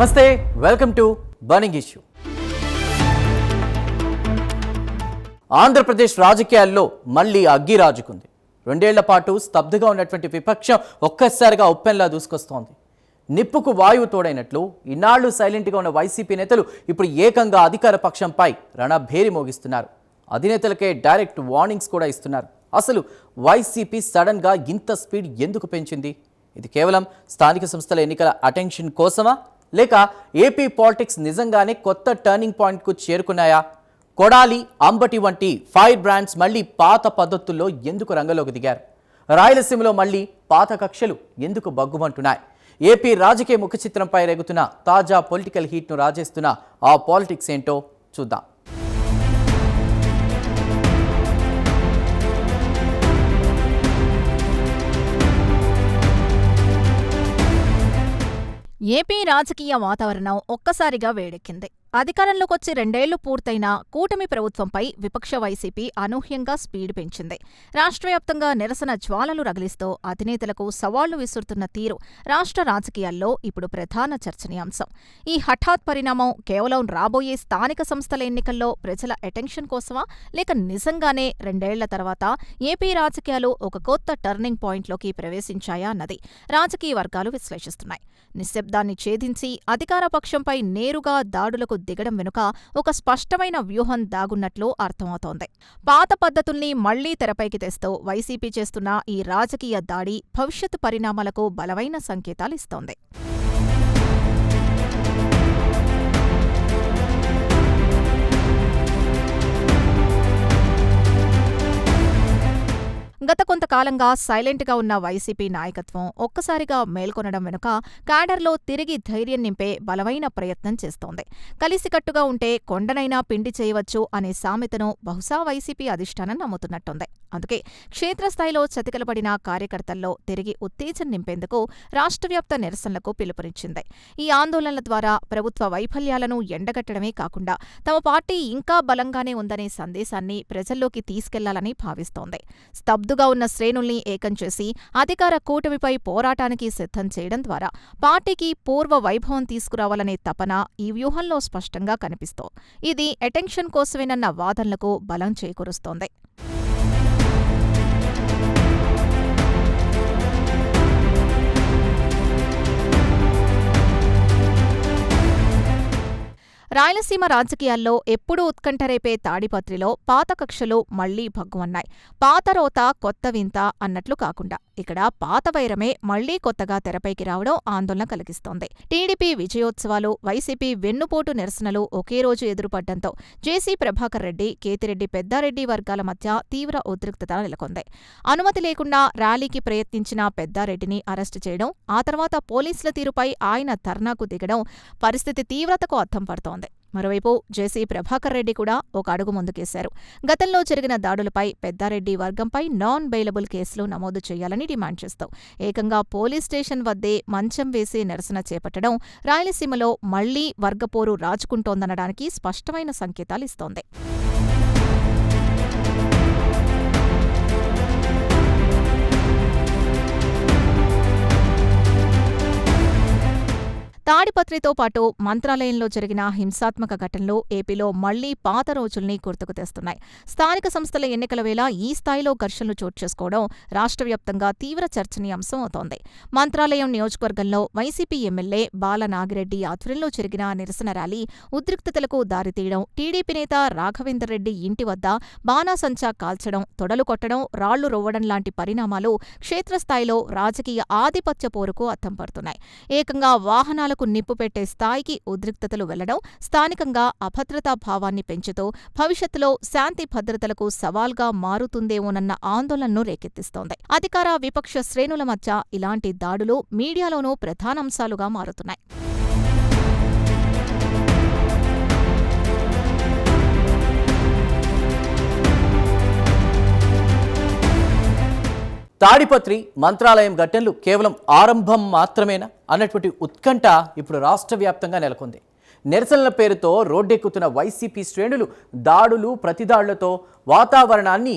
నమస్తే, welcome to burning issue. Andhra Pradesh రాజకీయాల్లో మళ్ళీ అగ్గి రాజుకుంది. 2 ఏళ్ల పాటు స్తబ్దుగా ఉన్నటువంటి విపక్షం ఒక్కసారిగా ఉప్పెన్లా దూసుకొస్తోంది. నిప్పుకు వాయువు తోడైనట్లు ఇన్నాళ్లు సైలెంట్గా ఉన్న వైసీపీ నేతలు ఇప్పుడు ఏకంగా అధికార పక్షంపై రణభేరి మోగిస్తున్నారు. అధినేతలకే డైరెక్ట్ వార్నింగ్స్ కూడా ఇస్తున్నారు. అసలు వైసీపీ సడన్గా ఇంత స్పీడ్ ఎందుకు పెంచింది? ఇది కేవలం స్థానిక సంస్థల ఎన్నికల అటెన్షన్ కోసమా, లేక ఏపీ పాలిటిక్స్ నిజంగానే కొత్త టర్నింగ్ పాయింట్కు చేరుకున్నాయా? కొడాలి, అంబటి వంటి ఫైర్ బ్రాండ్స్ మళ్ళీ పాత పద్ధతుల్లో ఎందుకు రంగంలోకి దిగారు? రాయలసీమలో మళ్ళీ పాత కక్షలు ఎందుకు బగ్గుమంటున్నాయి? ఏపీ రాజకీయ ముఖ చిత్రంపై రేగుతున్న తాజా పొలిటికల్ హీట్ను రాజేస్తున్న ఆ పాలిటిక్స్ ఏంటో చూద్దాం. ఏపీ రాజకీయ వాతావరణం ఒక్కసారిగా వేడెక్కింది. అధికారంలోకొచ్చి 2 ఏళ్లు పూర్తయిన కూటమి ప్రభుత్వంపై విపక్ష వైసీపీ అనూహ్యంగా స్పీడ్ పెంచింది. రాష్ట్రవ్యాప్తంగా నిరసన జ్వాలలు రగిలిస్తూ అధినేతలకు సవాళ్లు విసురుతున్న తీరు రాష్ట్ర రాజకీయాల్లో ఇప్పుడు ప్రధాన చర్చనీయాంశం. ఈ హఠాత్ పరిణామం కేవలం రాబోయే స్థానిక సంస్థల ఎన్నికల్లో ప్రజల అటెన్షన్ కోసమా, లేక నిజంగానే 2 ఏళ్ల తర్వాత ఏపీ రాజకీయాలు ఒక కొత్త టర్నింగ్ పాయింట్లోకి ప్రవేశించాయా అన్నది రాజకీయ వర్గాలు విశ్లేషిస్తున్నాయి. నిశ్శబ్దాన్ని ఛేదించి అధికార పక్షంపై నేరుగా దాడులకు దిగడం వెనుక ఒక స్పష్టమైన వ్యూహం దాగున్నట్లు అర్థమవుతోంది. పాత పద్ధతుల్ని మళ్లీ తెరపైకి తెస్తూ వైసీపీ చేస్తున్న ఈ రాజకీయ దాడి భవిష్యత్తు పరిణామాలకు బలమైన సంకేతాలిస్తోంది. గత కొంతకాలంగా సైలెంట్గా ఉన్న వైసీపీ నాయకత్వం ఒక్కసారిగా మేల్కొనడం వెనుక క్యాడర్లో తిరిగి ధైర్యం నింపే బలమైన ప్రయత్నం చేస్తోంది. కలిసికట్టుగా ఉంటే కొండనైనా పిండి చేయవచ్చు అనే సామెతను బహుశా వైసీపీ అధిష్టానం నమ్ముతున్నట్టుంది. అందుకే క్షేత్రస్థాయిలో చతికిలబడిన కార్యకర్తల్లో తిరిగి ఉత్తేజం నింపేందుకు రాష్ట్రవ్యాప్త నిరసనలకు పిలుపునిచ్చింది. ఈ ఆందోళనల ద్వారా ప్రభుత్వ వైఫల్యాలను ఎండగట్టడమే కాకుండా తమ పార్టీ ఇంకా బలంగానే ఉందనే సందేశాన్ని ప్రజల్లోకి తీసుకెళ్లాలని భావిస్తోంది. స్తబ్దుగా ఉన్న శ్రేణుల్ని ఏకం చేసి అధికార కూటమిపై పోరాటానికి సిద్ధం చేయడం ద్వారా పార్టీకి పూర్వ వైభవం తీసుకురావాలనే తపన ఈ వ్యూహంలో స్పష్టంగా కనిపిస్తోంది. ఇది అటెన్షన్ కోసమేనన్న వాదనలకు బలం చేకూరుస్తోంది. రాయలసీమ రాజకీయాల్లో ఎప్పుడూ ఉత్కంఠ రేపే తాడిపత్రిలో పాత కక్షలు మళ్లీ భగ్గుమన్నాయి. పాత రోత కొత్త వింత అన్నట్లు కాకుండా ఇక్కడ పాత వైరమే మళ్లీ కొత్తగా తెరపైకి రావడం ఆందోళన కలిగిస్తోంది. టీడీపీ విజయోత్సవాలు, వైసీపీ వెన్నుపోటు నిరసనలు ఒకే రోజు ఎదురుపడ్డంతో జేసీ ప్రభాకర్ రెడ్డి, కేతిరెడ్డి పెద్దారెడ్డి వర్గాల మధ్య తీవ్ర ఉద్రిక్తత నెలకొంది. అనుమతి లేకుండా ర్యాలీకి ప్రయత్నించిన పెద్దారెడ్డిని అరెస్టు చేయడం, ఆ తర్వాత పోలీసుల తీరుపై ఆయన ధర్నాకు దిగడం పరిస్థితి తీవ్రతకు అద్దం పడుతోంది. మరోవైపు జేసీ ప్రభాకర్ రెడ్డి కూడా ఒక అడుగు ముందుకేశారు. గతంలో జరిగిన దాడులపై పెద్దారెడ్డి వర్గంపై నాన్ బెయిలబుల్ కేసులు నమోదు చేయాలని డిమాండ్ చేస్తూ ఏకంగా పోలీస్ స్టేషన్ వద్దే మంచం వేసి నిరసన చేపట్టడం రాయలసీమలో మళ్లీ వర్గపోరు రాజుకుంటోందనడానికి స్పష్టమైన సంకేతాలిస్తోంది. తాడిపత్రితో పాటు మంత్రాలయంలో జరిగిన హింసాత్మక ఘటనలు ఏపీలో మళ్లీ పాత రోజుల్ని గుర్తుకు తెస్తున్నాయి. స్థానిక సంస్థల ఎన్నికల వేళ ఈ స్థాయిలో ఘర్షణలు చోటు చేసుకోవడం రాష్ట్ర వ్యాప్తంగా తీవ్ర చర్చనీయాంశం అవుతోంది. మంత్రాలయం నియోజకవర్గంలో వైసీపీ ఎమ్మెల్యే బాల నాగిరెడ్డి ఆధ్వర్యంలో జరిగిన నిరసన ర్యాలీ ఉద్రిక్తతలకు దారితీయడం, టీడీపీ నేత రాఘవేందర్ రెడ్డి ఇంటి వద్ద బాణాసంచా కాల్చడం, తొడలు కొట్టడం, రాళ్లు రువ్వడం లాంటి పరిణామాలు క్షేత్రస్థాయిలో రాజకీయ ఆధిపత్య పోరుకు అద్దం పడుతున్నాయి. ఏకంగా వాహనాలకు నిప్పు పెట్టే స్థాయికి ఉద్రిక్తతలు వెళ్లడం స్థానికంగా అభద్రతా భావాన్ని పెంచుతూ భవిష్యత్తులో శాంతి భద్రతలకు సవాల్గా మారుతుందేమోనన్న ఆందోళనను రేకెత్తిస్తోంది. అధికార విపక్ష శ్రేణుల మధ్య ఇలాంటి దాడులు మీడియాలోనూ ప్రధానాంశాలుగా మారుతున్నాయి. తాడిపత్రి, మంత్రాలయం ఘటనలు కేవలం ఆరంభం మాత్రమేనా అన్నటువంటి ఉత్కంఠ ఇప్పుడు రాష్ట్ర వ్యాప్తంగా నెలకొంది. నిరసనల పేరుతో రోడ్డెక్కుతున్న వైసీపీ శ్రేణులు దాడులు, ప్రతిదాడులతో వాతావరణాన్ని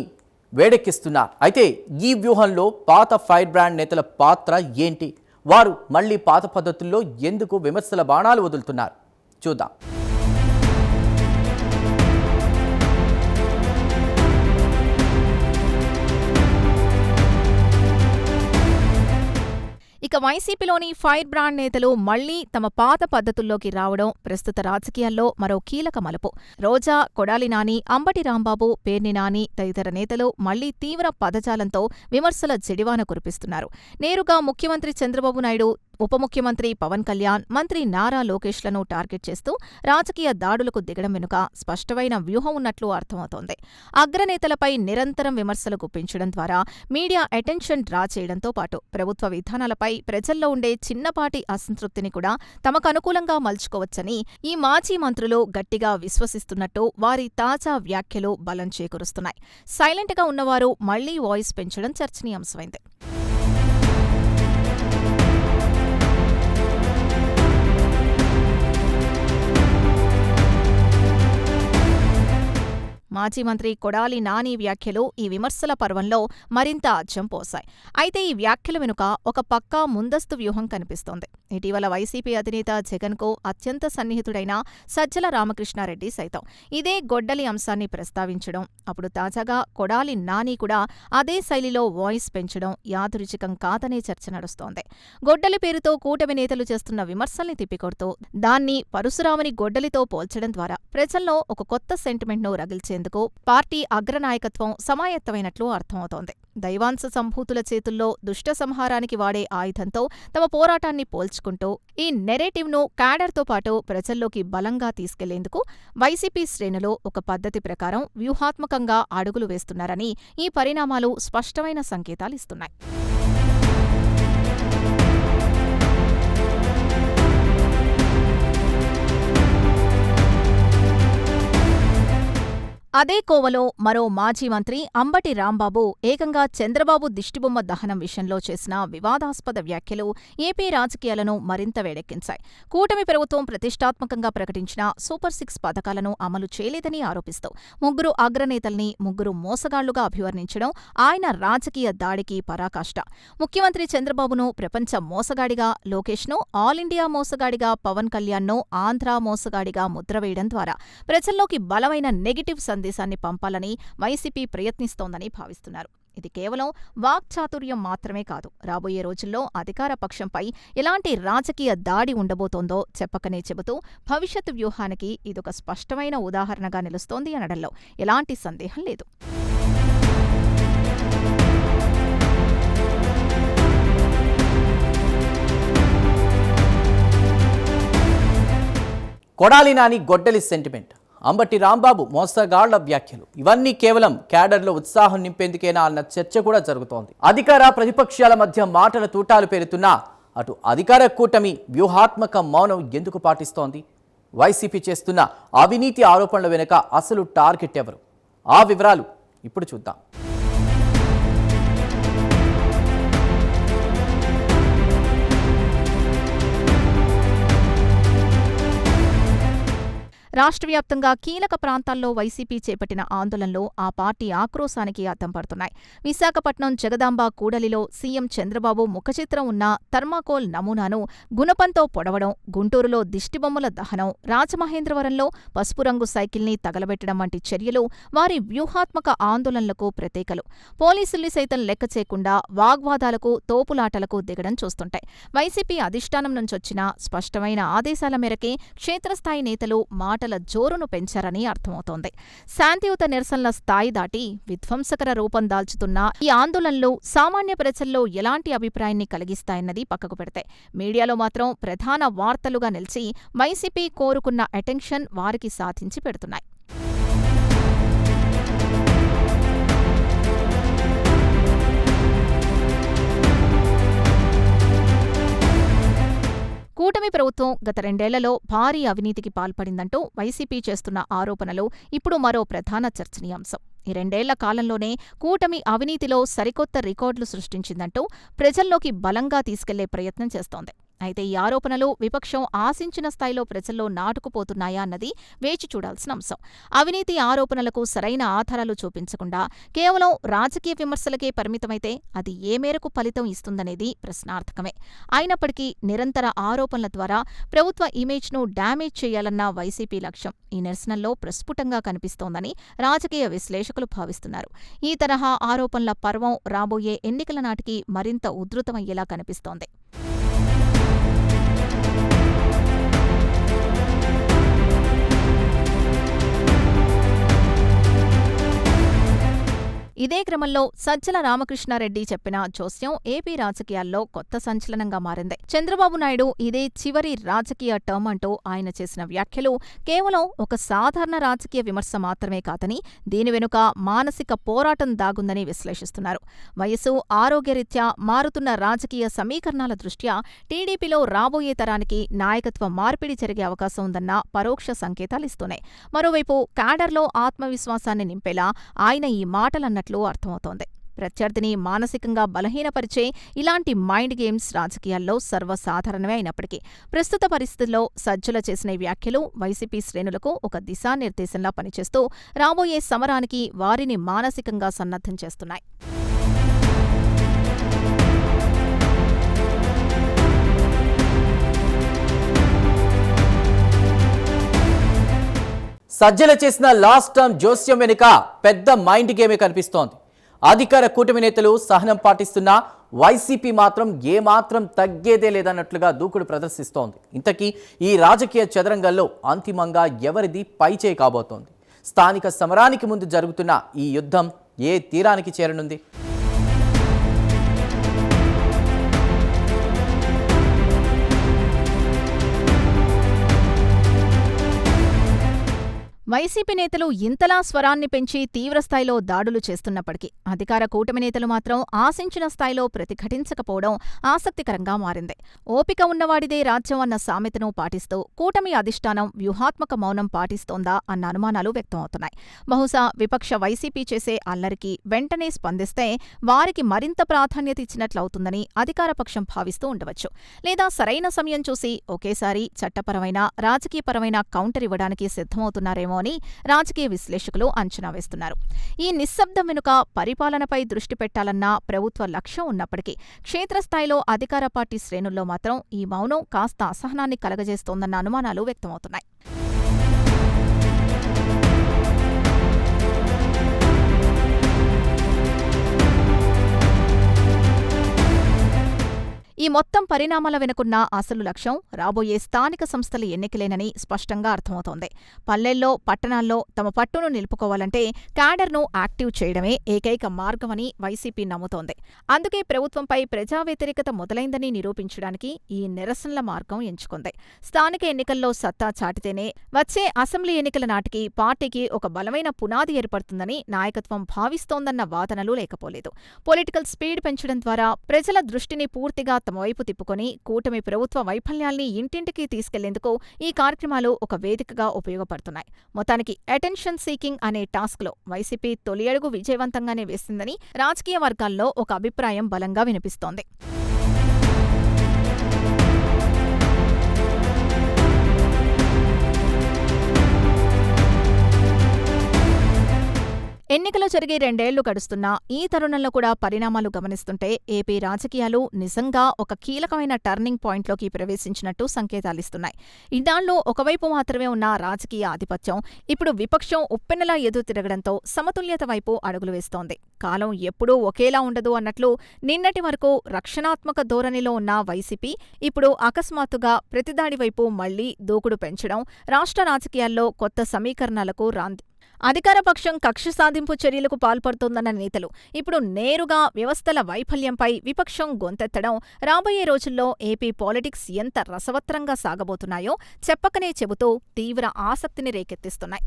వేడెక్కిస్తున్నారు. అయితే ఈ వ్యూహంలో పాత ఫైర్ బ్రాండ్ నేతల పాత్ర ఏంటి? వారు మళ్ళీ పాత పద్ధతుల్లో ఎందుకు విమర్శల బాణాలు వదులుతున్నారు చూద్దాం. ఇక వైసీపీలోని ఫైర్ బ్రాండ్ నేతలు మళ్లీ తమ పాత పద్ధతుల్లోకి రావడం ప్రస్తుత రాజకీయాల్లో మరో కీలక మలుపు. రోజా, కొడాలి నాని, అంబటి రాంబాబు, పేర్ని నాని తదితర నేతలు మళ్లీ తీవ్ర పదజాలంతో విమర్శల జడివాన కురిపిస్తున్నారు. నేరుగా ముఖ్యమంత్రి చంద్రబాబు నాయుడు, ఉప ముఖ్యమంత్రి పవన్ కళ్యాణ్, మంత్రి నారా లోకేష్లను టార్గెట్ చేస్తూ రాజకీయ దాడులకు దిగడం వెనుక స్పష్టమైన వ్యూహం ఉన్నట్లు అర్థమవుతోంది. అగ్రనేతలపై నిరంతరం విమర్శలు గుప్పించడం ద్వారా మీడియా అటెన్షన్ డ్రా చేయడంతో పాటు ప్రభుత్వ విధానాలపై ప్రజల్లో ఉండే చిన్నపాటి అసంతృప్తిని కూడా తమకు అనుకూలంగా మలుచుకోవచ్చని ఈ మాజీ మంత్రులు గట్టిగా విశ్వసిస్తున్నట్టు వారి తాజా వ్యాఖ్యలు బలం చేకూరుస్తున్నాయి. సైలెంట్గా ఉన్నవారు మళ్లీ వాయిస్ పెంచడం చర్చనీయాంశమైంది. మాజీ మంత్రి కొడాలి నాని వ్యాఖ్యలు ఈ విమర్శల పర్వంలో మరింత అచ్చం పోశాయి. అయితే ఈ వ్యాఖ్యల వెనుక ఒక పక్కా ముందస్తు వ్యూహం కనిపిస్తోంది. ఇటీవల వైసీపీ అధినేత జగన్కు అత్యంత సన్నిహితుడైన సజ్జల రామకృష్ణారెడ్డి సైతం ఇదే గొడ్డలి అంశాన్ని ప్రస్తావించడం, అప్పుడు తాజాగా కొడాలి నాని కూడా అదే శైలిలో వాయిస్ పెంచడం యాదృచ్ఛికం కాదనే చర్చ నడుస్తోంది. గొడ్డలి పేరుతో కూటమి నేతలు చేస్తున్న విమర్శల్ని తిప్పికొడుతూ దాన్ని పరశురాముని గొడ్డలితో పోల్చడం ద్వారా ప్రజల్లో ఒక కొత్త సెంటిమెంట్ను రగిల్చేందుకు పార్టీ అగ్రనాయకత్వం సమాయత్తమైనట్లు అర్థమవుతోంది. దైవాంశ సంభూతుల చేతుల్లో దుష్ట సంహారానికి వాడే ఆయుధంతో తమ పోరాటాన్ని పోల్చుకుంటూ ఈ నెరేటివ్ను క్యాడర్తో పాటు ప్రజల్లోకి బలంగా తీసుకెళ్లేందుకు వైసీపీ శ్రేణులు ఒక పద్ధతి ప్రకారం వ్యూహాత్మకంగా అడుగులు వేస్తున్నారని ఈ పరిణామాలు స్పష్టమైన సంకేతాలిస్తున్నాయి. అదే కోవలో మరో మాజీ మంత్రి అంబటి రాంబాబు ఏకంగా చంద్రబాబు దిష్టిబొమ్మ దహనం విషయంలో చేసిన వివాదాస్పద వ్యాఖ్యలు ఏపీ రాజకీయాలను మరింత వేడెక్కించాయి. కూటమి ప్రభుత్వం ప్రతిష్టాత్మకంగా ప్రకటించిన సూపర్ 6 పథకాలను అమలు చేయలేదని ఆరోపిస్తూ ముగ్గురు అగ్రనేతల్ని ముగ్గురు మోసగాళ్లుగా అభివర్ణించడం ఆయన రాజకీయ దాడికి పరాకాష్ట. ముఖ్యమంత్రి చంద్రబాబును ప్రపంచ మోసగాడిగా, లోకేష్ను ఆల్ ఇండియా మోసగాడిగా, పవన్ కళ్యాణ్ను ఆంధ్రా మోసగాడిగా ముద్రవేయడం ద్వారా ప్రజల్లోకి బలమైన నెగెటివ్ సందేశాన్ని పంపాలని వైసీపీ ప్రయత్నిస్తోందని భావిస్తున్నారు. ఇది కేవలం వాక్చాతుర్యం మాత్రమే కాదు, రాబోయే రోజుల్లో అధికార పక్షంపై ఎలాంటి రాజకీయ దాడి ఉండబోతోందో చెప్పకనే చెబుతూ భవిష్యత్తు వ్యూహానికి ఇదొక స్పష్టమైన ఉదాహరణగా నిలుస్తోంది అనడంలో ఎలాంటి సందేహం లేదు. కొడాలి నాని గొడ్డలి సెంటిమెంట్, అంబటి రాంబాబు మోసగాళ్ల వ్యాఖ్యలు ఇవన్నీ కేవలం క్యాడర్లో ఉత్సాహం నింపేందుకేనా అన్న చర్చ కూడా జరుగుతోంది. అధికార ప్రతిపక్షాల మధ్య మాటల తూటాలు పేరుతున్నా అటు అధికార కూటమి వ్యూహాత్మక మౌనం ఎందుకు పాటిస్తోంది? వైసీపీ చేస్తున్న అవినీతి ఆరోపణల వెనుక అసలు టార్గెట్ ఎవరు? ఆ వివరాలు ఇప్పుడు చూద్దాం. రాష్ట్ర వ్యాప్తంగా కీలక ప్రాంతాల్లో వైసీపీ చేపట్టిన ఆందోళనలు ఆ పార్టీ ఆక్రోశానికి అద్దం పడుతున్నాయి. విశాఖపట్నం జగదాంబ కూడలిలో సీఎం చంద్రబాబు ముఖచిత్రం ఉన్న థర్మాకోల్ నమూనాను గుణపంతో పొడవడం, గుంటూరులో దిష్టిబొమ్మల దహనం, రాజమహేంద్రవరంలో పసుపు రంగు సైకిల్ని తగలబెట్టడం వంటి చర్యలు వారి వ్యూహాత్మక ఆందోళనలకు ప్రతీకలు. పోలీసుల్ని సైతం లెక్క చేయకుండా వాగ్వాదాలకు, తోపులాటలకు దిగడం చూస్తుంటాయి. వైసీపీ అధిష్టానం నుంచొచ్చిన స్పష్టమైన ఆదేశాల మేరకే క్షేత్రస్థాయి నేతలు మాటల జోరును పెంచారని అర్థమవుతోంది. శాంతియుత నిరసనల స్థాయి దాటి విధ్వంసకర రూపం దాల్చుతున్న ఈ ఆందోళనలు సామాన్య ప్రజల్లో ఎలాంటి అభిప్రాయాన్ని కలిగిస్తాయన్నది పక్కకు పెడితే మీడియాలో మాత్రం ప్రధాన వార్తలుగా నిలిచి వైసీపీ కోరుకున్న అటెన్షన్ వారికి సాధించి పెడుతున్నాయి. కూటమి ప్రభుత్వం గత 2 ఏళ్లలో భారీ అవినీతికి పాల్పడిందంటూ వైసీపీ చేస్తున్న ఆరోపణలు ఇప్పుడు మరో ప్రధాన చర్చనీయాంశం. ఈ 2 ఏళ్ల కాలంలోనే కూటమి అవినీతిలో సరికొత్త రికార్డులు సృష్టించిందంటూ ప్రజల్లోకి బలంగా తీసుకెళ్లే ప్రయత్నం చేస్తోంది. అయితే ఈ ఆరోపణలు విపక్షం ఆశించిన స్థాయిలో ప్రజల్లో నాటుకుపోతున్నాయా అన్నది వేచి చూడాల్సిన అంశం. అవినీతి ఆరోపణలకు సరైన ఆధారాలు చూపించకుండా కేవలం రాజకీయ విమర్శలకే పరిమితమైతే అది ఏ మేరకు ఫలితం ఇస్తుందనేది ప్రశ్నార్థకమే. అయినప్పటికీ నిరంతర ఆరోపణల ద్వారా ప్రభుత్వ ఇమేజ్ను డ్యామేజ్ చేయాలన్న వైసీపీ లక్ష్యం ఈ నిరసనల్లో ప్రస్ఫుటంగా కనిపిస్తోందని రాజకీయ విశ్లేషకులు భావిస్తున్నారు. ఈ తరహా ఆరోపణల పర్వం రాబోయే ఎన్నికల నాటికి మరింత ఉధృతమయ్యేలా కనిపిస్తోంది. ఇదే క్రమంలో సజ్జల రామకృష్ణారెడ్డి చెప్పిన జోస్యం ఏపీ రాజకీయాల్లో కొత్త సంచలనంగా మారింది. చంద్రబాబు నాయుడు ఇదే చివరి రాజకీయ టర్మ్ అంటూ ఆయన చేసిన వ్యాఖ్యలు కేవలం ఒక సాధారణ రాజకీయ విమర్శ మాత్రమే కాదని, దీని వెనుక మానసిక పోరాటం దాగుందని విశ్లేషిస్తున్నారు. వయసు, ఆరోగ్యరీత్యా మారుతున్న రాజకీయ సమీకరణాల దృష్ట్యా టీడీపీలో రాబోయే తరానికి నాయకత్వ మార్పిడి జరిగే అవకాశం ఉందన్న పరోక్ష సంకేతాలిస్తున్నాయి. మరోవైపు క్యాడర్లో ఆత్మవిశ్వాసాన్ని నింపేలా ఆయన ఈ మాటలన్నట్లు అర్థమవుతోంది. ప్రత్యర్థిని మానసికంగా బలహీనపరిచే ఇలాంటి మైండ్ గేమ్స్ రాజకీయాల్లో సర్వసాధారణమే అయినప్పటికీ ప్రస్తుత పరిస్థితుల్లో సజ్జల చేసిన వ్యాఖ్యలు వైసీపీ శ్రేణులకు ఒక దిశానిర్దేశంలా పనిచేస్తూ రాబోయే సమరానికి వారిని మానసికంగా సన్నద్ధం చేస్తున్నాయి. సజ్జల చేసిన లాస్ట్ టర్మ్ జోస్యం వెనుక పెద్ద మైండ్ గేమే కనిపిస్తోంది. అధికార కూటమి నేతలు సహనం పాటిస్తున్నా వైసీపీ మాత్రం ఏమాత్రం తగ్గేదే లేదన్నట్లుగా దూకుడు ప్రదర్శిస్తోంది. ఇంతకీ ఈ రాజకీయ చదరంగంలో అంతిమంగా ఎవరిది పైచేయి కాబోతోంది? స్థానిక సమరానికి ముందు జరుగుతున్న ఈ యుద్ధం ఏ తీరానికి చేరనుంది? వైసీపీ నేతలు ఇంతలా స్వరాన్ని పెంచి తీవ్రస్థాయిలో దాడులు చేస్తున్నప్పటికీ అధికార కూటమి నేతలు మాత్రం ఆశించిన స్థాయిలో ప్రతిఘటించకపోవడం ఆసక్తికరంగా మారింది. ఓపిక ఉన్నవాడిదే రాజ్యం అన్న సామెతను పాటిస్తూ కూటమి అధిష్టానం వ్యూహాత్మక మౌనం పాటిస్తోందా అన్న అనుమానాలు వ్యక్తమవుతున్నాయి. బహుశా విపక్ష వైసీపీ చేసే అల్లరికి వెంటనే స్పందిస్తే వారికి మరింత ప్రాధాన్యత ఇచ్చినట్లవుతుందని అధికారపక్షం భావిస్తూ ఉండవచ్చు. లేదా సరైన సమయం చూసి ఒకేసారి చట్టపరమైన, రాజకీయపరమైన కౌంటర్ ఇవ్వడానికి సిద్ధమవుతున్నారేమో అని రాజకీయ విశ్లేషకులు అంచనా వేస్తున్నారు. ఈ నిశ్శబ్దం వెనుక పరిపాలనపై దృష్టి పెట్టాలన్న ప్రభుత్వ లక్ష్యం ఉన్నప్పటికీ క్షేత్రస్థాయిలో అధికార పార్టీ శ్రేణుల్లో మాత్రం ఈ మౌనం కాస్త అసహనాన్ని కలగజేస్తోందన్న అనుమానాలు వ్యక్తమవుతున్నాయి. ఈ మొత్తం పరిణామాల వెనుకున్న అసలు లక్ష్యం రాబోయే స్థానిక సంస్థల ఎన్నికలేనని స్పష్టంగా అర్థమవుతోంది. పల్లెల్లో, పట్టణాల్లో తమ పట్టును నిలుపుకోవాలంటే క్యాడర్ను యాక్టివ్ చేయడమే ఏకైక మార్గమని వైసీపీ నమ్ముతోంది. అందుకే ప్రభుత్వంపై ప్రజా వ్యతిరేకత మొదలైందని నిరూపించడానికి ఈ నిరసనల మార్గం ఎంచుకుంది. స్థానిక ఎన్నికల్లో సత్తా చాటితేనే వచ్చే అసెంబ్లీ ఎన్నికల నాటికి పార్టీకి ఒక బలమైన పునాది ఏర్పడుతుందని నాయకత్వం భావిస్తోందన్న వాదనలు లేకపోలేదు. పొలిటికల్ స్పీడ్ పెంచడం ద్వారా ప్రజల దృష్టిని పూర్తిగా తమ వైపు తిప్పుకొని కూటమి ప్రభుత్వ వైఫల్యాల్ని ఇంటింటికి తీసుకెళ్లేందుకు ఈ కార్యక్రమాలు ఒక వేదికగా ఉపయోగపడుతున్నాయి. మొత్తానికి అటెన్షన్ సీకింగ్ అనే టాస్క్లో వైసీపీ తొలి అడుగు విజయవంతంగానే వేసిందని రాజకీయ వర్గాల్లో ఒక అభిప్రాయం బలంగా వినిపిస్తోంది. ఎన్నికలు జరిగి 2 ఏళ్లు గడుస్తున్నా ఈ తరుణంలో కూడా పరిణామాలు గమనిస్తుంటే ఏపీ రాజకీయాలు నిజంగా ఒక కీలకమైన టర్నింగ్ పాయింట్లోకి ప్రవేశించినట్టు సంకేతాలిస్తున్నాయి. ఇన్నాళ్లు ఒకవైపు మాత్రమే ఉన్న రాజకీయ ఆధిపత్యం ఇప్పుడు విపక్షం ఉప్పెనలా ఎదురుతిరగడంతో సమతుల్యత వైపు అడుగులు వేస్తోంది. కాలం ఎప్పుడూ ఒకేలా ఉండదు అన్నట్లు నిన్నటి వరకు రక్షణాత్మక ధోరణిలో ఉన్న వైసీపీ ఇప్పుడు అకస్మాత్తుగా ప్రతిదాడి వైపు మళ్లీ దూకుడు పెంచడం రాష్ట్ర రాజకీయాల్లో కొత్త సమీకరణాలకు అధికారపక్షం కక్ష సాధింపు చర్యలకు పాల్పడుతోందన్న నేతలు ఇప్పుడు నేరుగా వ్యవస్థల వైఫల్యంపై విపక్షం గొంతెత్తడం రాబోయే రోజుల్లో ఏపీ పాలిటిక్స్ ఎంత రసవత్తరంగా సాగబోతున్నాయో చెప్పకనే చెబుతూ తీవ్ర ఆసక్తిని రేకెత్తిస్తున్నాయి.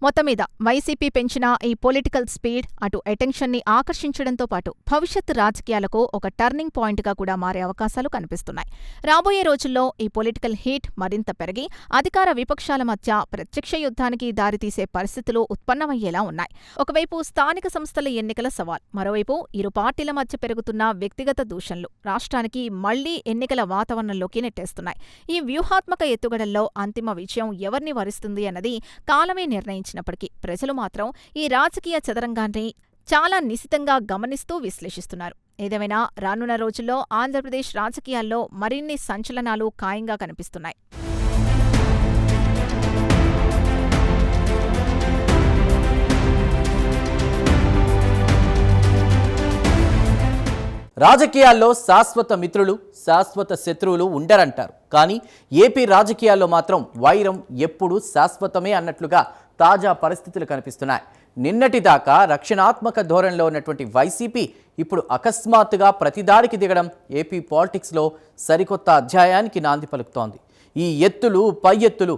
మొత్తం మీద వైసీపీ పెంచిన ఈ పొలిటికల్ స్పీడ్ అటు అటెన్షన్ని ఆకర్షించడంతో పాటు భవిష్యత్ రాజకీయాలకు ఒక టర్నింగ్ పాయింట్గా కూడా మారే అవకాశాలు కనిపిస్తున్నాయి. రాబోయే రోజుల్లో ఈ పొలిటికల్ హీట్ మరింత పెరిగి అధికార విపక్షాల మధ్య ప్రత్యక్ష యుద్ధానికి దారితీసే పరిస్థితులు ఉత్పన్నమయ్యేలా ఉన్నాయి. ఒకవైపు స్థానిక సంస్థల ఎన్నికల సవాల్, మరోవైపు ఇరు పార్టీల మధ్య పెరుగుతున్న వ్యక్తిగత దూషణలు రాష్ట్రానికి మళ్లీ ఎన్నికల వాతావరణంలోకి నెట్టేస్తున్నాయి. ఈ వ్యూహాత్మక ఎత్తుగడల్లో అంతిమ విజయం ఎవరిని వరిస్తుంది అన్నది కాలమే నిర్ణయించినప్పటికీ ప్రజలు మాత్రం ఈ రాజకీయ చదరంగాన్ని చాలా నిశితంగా గమనిస్తూ విశ్లేషిస్తున్నారు. ఏదేమైనా రానున్న రోజుల్లో ఆంధ్రప్రదేశ్ రాజకీయాల్లో మరిన్ని సంచలనాలు ఖాయంగా కనిపిస్తున్నాయి. రాజకీయాల్లో శాశ్వత మిత్రులు, శాశ్వత శత్రువులు ఉండరంటారు. కానీ ఏపీ రాజకీయాల్లో మాత్రం వైరం ఎప్పుడూ శాశ్వతమే అన్నట్లుగా తాజా పరిస్థితులు కనిపిస్తున్నాయి. నిన్నటిదాకా రక్షణాత్మక ధోరణిలో ఉన్నటువంటి వైసీపీ ఇప్పుడు అకస్మాత్తుగా ప్రతిదాడికి దిగడం ఏపీ పాలిటిక్స్లో సరికొత్త అధ్యాయానికి నాంది పలుకుతోంది. ఈ ఎత్తులు, పై ఎత్తులు,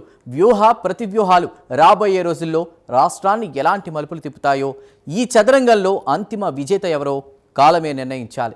ప్రతివ్యూహాలు రాబోయే రోజుల్లో రాష్ట్రాన్ని ఎలాంటి మలుపులు తిప్పుతాయో, ఈ చదరంగంలో అంతిమ విజేత ఎవరో కాలమే నిర్ణయించాలి.